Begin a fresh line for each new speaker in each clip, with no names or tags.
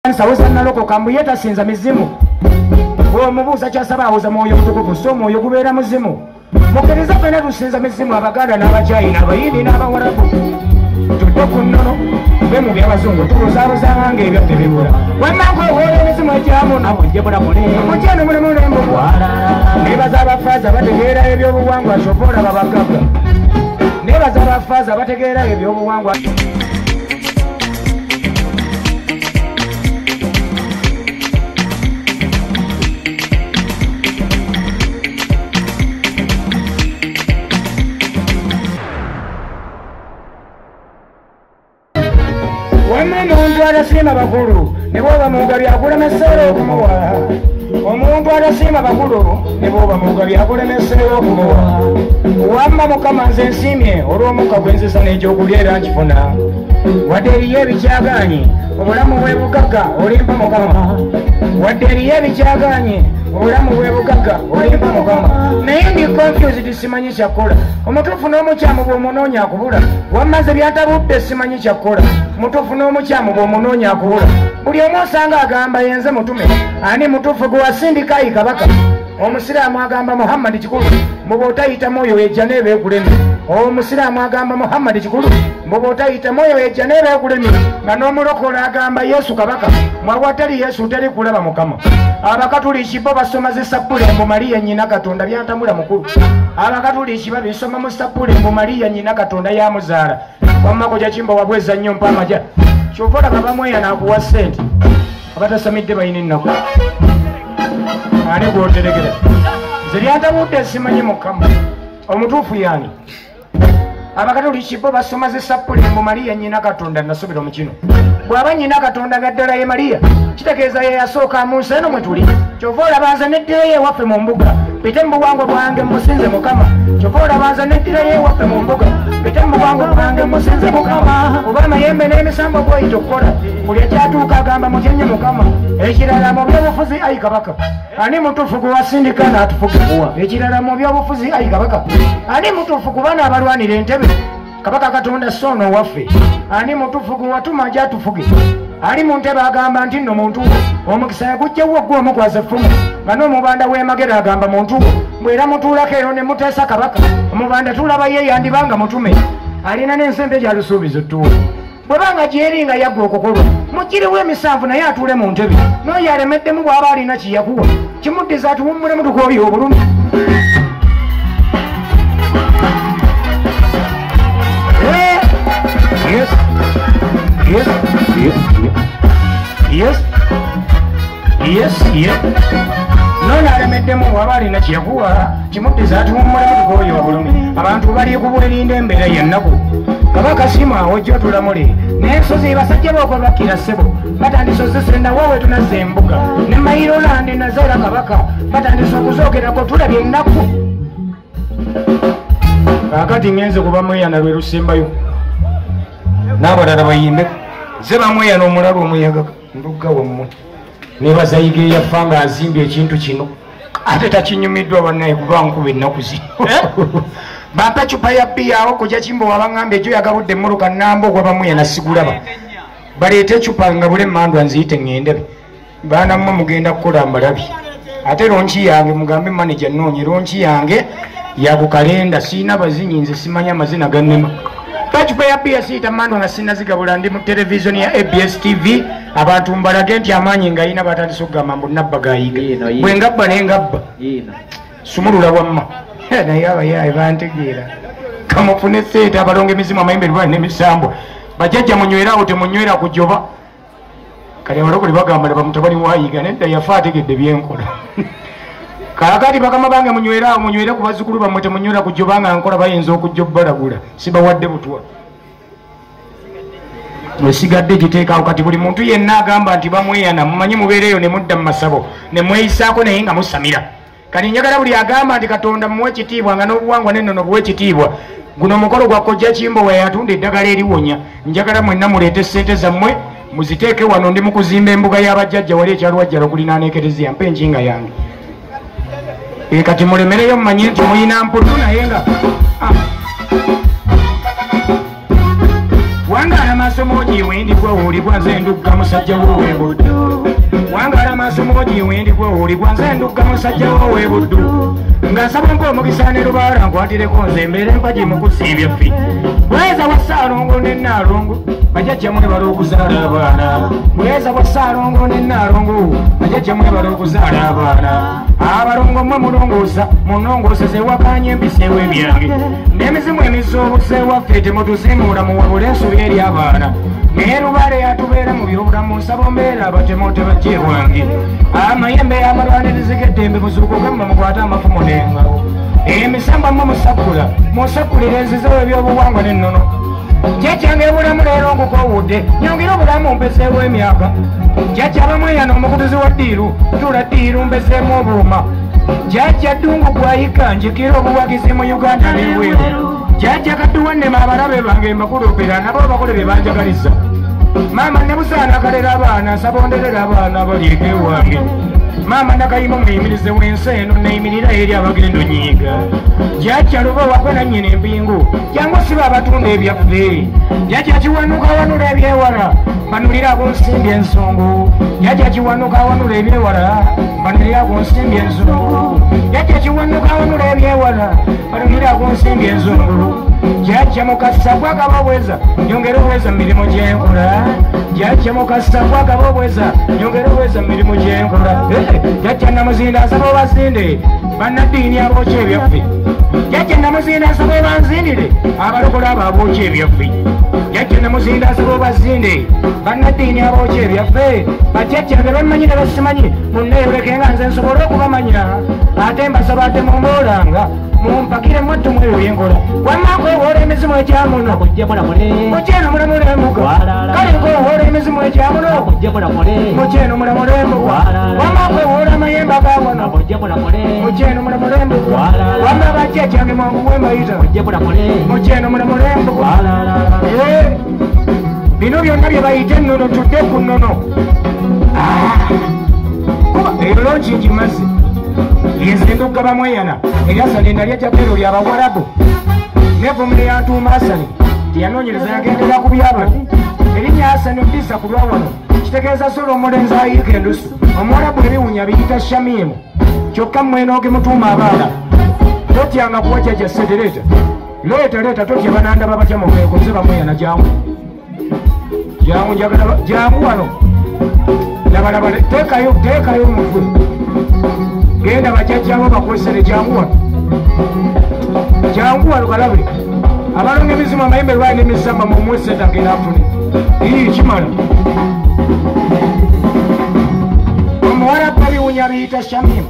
Nsawuza naloko kambuyeta sinza mizimu. Mubuuza kyasaba awuza mwoyo mutukuvu so mwoyo gubeera muzimu. Mukkiriza ffenna tusinza mizimu Abaganda n'Abachina Abayindi n'Abawarabu. Tudde ku nnono be mu by'Abazungu tubuzaabuzanga ng'ebyaffe bibula. Wammanko owoola emizimu egyamu nabo gye mulamule. Mukyeno mulimu n'embugwa. Neebaza abafaaza bategeera ebyobuwangwa kyova olaba bagagga. Neebaza abafaaza bategeera ebyobuwangwa. Omuntu adasiima bakulu ne bw'oba muwuga byakulemeseera okumuwa. Omuntu adasiima bakulu ne bw'oba muwuga byakulemeseera okumuwa. Wamma Mukama nze nsiimye olw'omukka gwe nzisa n'ekyokulya era nkifuna. Wadde eriyo ebikyagaanye obulamu bw'ebugagga olimpa Mukama. Wadde eriyo ebikyagaanye obulamu bw'ebugagga olimpa Mukama. Naye ndi confused simanyi kyakkola. Omutuufu n'omukyamu bw'omunoonya akubula. Wammaze byantabudde simanyi kyakkola. Mutuufu n'omukyamu bw'omunoonya akubula. Buli omu osanga agamba yenze mutume. Ani mutuufu gwe wasindika ayi kabaka? Omusiraamu agamba Muhammad kikulu mbuba otayita moyo ejja n'eba ekulemi. Omusiraamu agamba Muhammad kikulu mbuba otayita moyo ejja n'eba ekulemi. Nga n'omulokole agamba Yesu kabaka mwawatali Yesu teri kulaba Mukama. Abakatuliki bo basoma z'esappule mbu Mariya nnyina Katonda byantambula mukulu. Abakatuliki babisoma mu sappule mbu Mariya nnyina Katonda yamuzaala. Wamma kojja kimbo wabweza nnyo mpa amaja. Kyova olaba bamweya n'akuwa ssente abatasamidde balina ennaku. Ani gwoteregera nze lyantabudde simanyi Mukama omutuufu yaani. Abakatoliki bo basoma z'esappule mbu Mariya nnyina Katonda nasobera mu kino. Bw'aba nnyina Katonda nga ddala ye Mariya kitegeeza ye yasooka mu nsi eno mwe tuli. Kyova olaba nze neddirayo ewaffe mu mbuga pite mu buwangwa bwange musinze Mukama. Kyova olaba nze neddirayo ewaffe mu mbuga pite mu buwangwa bwange musinze Mukama. Oba amayembe n'emisambo gw'oyita okukola buli ekyatuuka agamba mutyenye Mukama. Ekirala mu byobufuzi ayi kabaka ani mutuufu gwe wasindika n'atufuga. Ekirala mu byobufuzi ayi kabaka ani mutuufu ku baana abalwanira entebe kabaka Katonda soono waffe. Ani mutuufu gwe watuma ajja atufuge. Ali mu ntebe agamba nti nno muntu omukisa yagugjawo gwe omukwaza effumu nga n'omubanda w'emagera agamba muntu bwera mutuulako ero ne muteesa kabaka omubanda tulaba ye yandibanga mutume alina n'ensembe gy'alusuubiza ottuula. Bwebanga gyeri nga yagwa okukolwa mugiriwo emisanvu naye atuule mu ntebe n'oyo alemeddemu bw'aba alina kiyakuwa kimuddiza atuwummulemu tukooye obulumi. Yes. Yes. Yes. Yes. Yes. Yes. Nona alemeddemu bw'aba alina kiyakuwa kimuddiza atuwummulemu tukooye obulumi. Abantu bali kubulirinde embeera y'ennaku. Kabaka sima wajja tulamule n'ensozi ebasajja b'okwebakira ssebo batandise ozesenda wowe tunazza embuga ne Mayiroland nazaala kabaka batandise okuzoogerako tulabye ennaku. Kaakati ngenze kuba mweyana lwe lusembayo n'abalala bayimbe ze bamweyana omulala omuyaga ndugga wammwe nebaza yiga eyaffa ng'azimbye ekintu kino ate takinyumiddwa bannaye kuba nkuba ennaku zino. Bampa cupa ya bbiya okujja kimbo wabangambye ekyo yagabudde emmuluka nnamba ogwa bamwe nasigulaba baleete cupa nga bule mmandwa nziyite ŋŋendebe baana mmwe mugenda kukola mbalabi ate lonki yange mugambe manager nnoonye lonki yange yakukalenda siina bazinyi nze simanya amazina gannema. Mpa cupa ya bbiya siyita mmandwa nga sinazigabula ndi mu televisioni ya ABS TV abantu mbalage nti amaanyi ngayina batandise okugamba mbu nabba gayiga bwe ngabba naye ngabba sumulula wamma. Naye abayaye bantegeera kamufune ssente abalonga emizimu amayembe lwali n'emisambo bajjajja munywerawo temunywera kujoba kale abalokole bagamba laba mutabani wayiga nedda yafa ategedde byenkola. Kaakati bakama bange munywerawo munywere ku bazzukulu bammwe temunywera kujoba nga nkola bayinza okujja obbalagula sibawadde butwa esigadde giteekawo. Kati buli muntu yenna agamba nti bamweyana mumanyi mubeereeyo ne mudda mu masabo ne mweyisaako naye nga musamira. Kati njagala buli agamba nti Katonda muwe ekitiibwa nga n'obuwangwa n'ennono buwe ekitiibwa. Guno mukolo gwa Kkojja Kimbo we yatunda eddagala eriwonya. Njagala mwenna muleete ssente zammwe muziteeke wano ndi mu kuzimba embuga y'abajjajja wali ekyalwajjala okulinaana ekereziya mpa enkinga yange. Kati mulemereyo mumanye nti muyina mputu naye nga wangaala maaso moogiwe ndibwa wulibwa nze ndugga musajja w'owembudu maaso moji wendi gweoli gwanze ndugga musajja wowe buddu ng'asaba ng'omugisa ne lubaala nkwatireko nze embeera empagi mu kusiibya ffi bweza bwa Ssaalongo ne Nnaalongo bajjajja mwebala okuzaala abaana bweza bwa Ssaalongo ne Nnaalongo bajjajja mwebala okuzaala abaana abalongo mmwe mulongoosa munongooseze wakanye embiseewo ebyange n'emizimu emizoobuze waffe temutusimuula muwabule ensobi eri abaana naye lubaale yatubeera mu byobulamu nsaba mbeera abatemote bajje wange amayembe y'amalwanirizi g'eddembe muzuukuke mmwe mukwate amafumu n'engabo emisamba mmwe musakula musakulira enzizewo ebyobuwangwa n'ennono jjajjange ebulamu leero ngukoowudde nyongera obulamu mpeseewo emyaka jjajja abamweyana omukutuzi wa ddiiru tula ddiiru mpeseemu obuuma jjajja ddungu gwayika njikira obuwagizi mu Uganda n'ebweru jjajja kadduwannema abalabe bange mbakulupira nabo abakole be banjagaliza maama ne busaana akalera abaana nsabonderera abaana baliike wange maama nakayima muyimirize w'ensi eno neyimirira eri abagendo nyiiga jjajja luba wakwe nannyini empingu jangu siba abatunda ebyaffe jjajja kiwanuka awanula ebyewala banulirako nsimbi ensongo jjajja kiwanuka awanula ebyewala banulirako nsimbi ensongo jjajja kiwanuka awanula ebyewala banulirako nsimbi ensongo jjajja mukasa gwakababweza nyongera obweza mu mirimu gyenkola jjajja mukasa gwakababweza nyongera obweza mu mirimu gyenkola jjajja namuzinda asaba obazinde bannaddiini abookya ebyaffe jjajja namuzinda asaba obanzindire abalokole abo abookya ebyaffe jjajja namuzinda asaba obazinde bannaddiini abookya ebyaffe bajjajja be bammanyi ne basimanyi munneeyoleke nga nze nsobole okubamanya ate mbasaba ate mumboolanga mumpakire mwattu mweyo yenkola wamako ewoola emizimu egyamuno mukyeno mulamulembuga kale nkowoola emizimu egyamuno mukyeno mulamulembuga wamako ewoola amayembe agamuno mukyeno mulamulembuga wama bajjajjange mwangu wembayita mukyeno mulamulembuga bino byonna bye bayita ennono tudde ku nnono kuba eyo lonki ngimaze yenze ndugga bamweyana eryasani nalya jabero lyabawarabu nevumire yantuuma Asani tiyanoonyereza yagendera ku byabali erinnya Asani mpisa ku lwawano kitegeeza sola omulenzi ayiika endusu omuwarabu ebiwunya biyita Shamimu kyokka mmwenooge mutuuma abaana totyanga kuwa jjajja sedereeta leeta totya banandaba batya mukeeko nze bamweyana jangu njagala jangu wano labalaba teekayo mutwe genda bajjajjabo bakwesere jangu wano kalabe abalonga emizimu amayembe lwali n'emisamba mumweseta ngenda afune ii kimala omuwarabu ebiwunya biyita Shamimu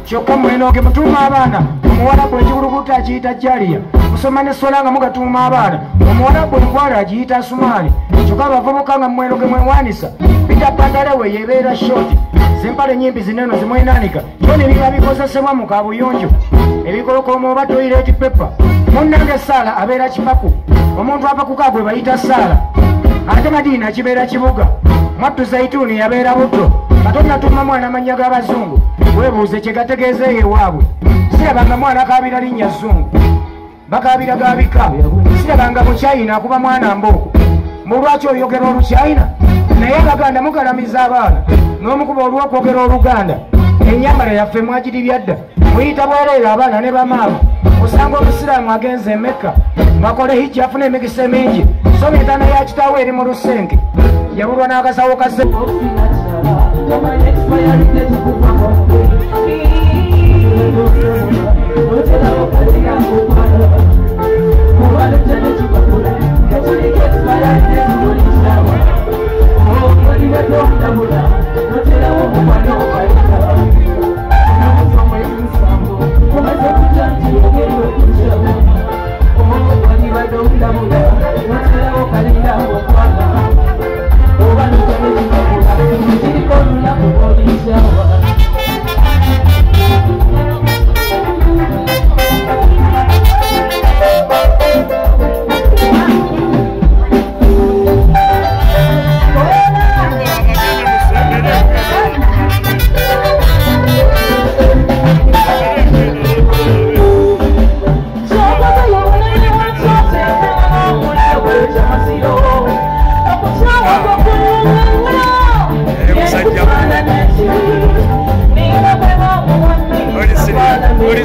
kyokka mwenooge mutuuma abaana omuwarabu ekibulukuta akiyita Jaliya musoma nesola nga mugatuuma abaana omuwarabu enkwala agiyita Sumaali kyokka abavubuka nga mwenoge mwewanisa Peter Pandalewe yebeera shoti zempale nyimpi zineno zimwenanika yo nebiba bikozesebwa mu kabuyonjo ebikolokomo oba toilet paper munnange Saala abeera kipaku omuntu apakuka gwe bayita Saala ate Madiina kibeera kibuga mwattu Zaituni yabeera butto Katonda tuma mwana amanya g'abazungu webuuze kye gategeeza ewaabwe sirabanga mwana akaabira linnya Zungu bakaabira gabika sirabanga mukyayina akuba mwana Mboko mulwaki oyogera Olukyayina naye Abaganda mugalamiza abaana n'omukuba olw'okwogera Oluganda ennyambala yaffe mwagiribya dda muyita bwereera abaana ne bamaabu osanga omusiraamu agenze e Mecca ng'akole hijja afuna emikisa mingi so entaana ya kitaawe eri mu lusenke yabulwa n'akasawo kase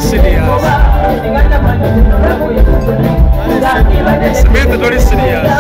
toli serious. Smith toli serious.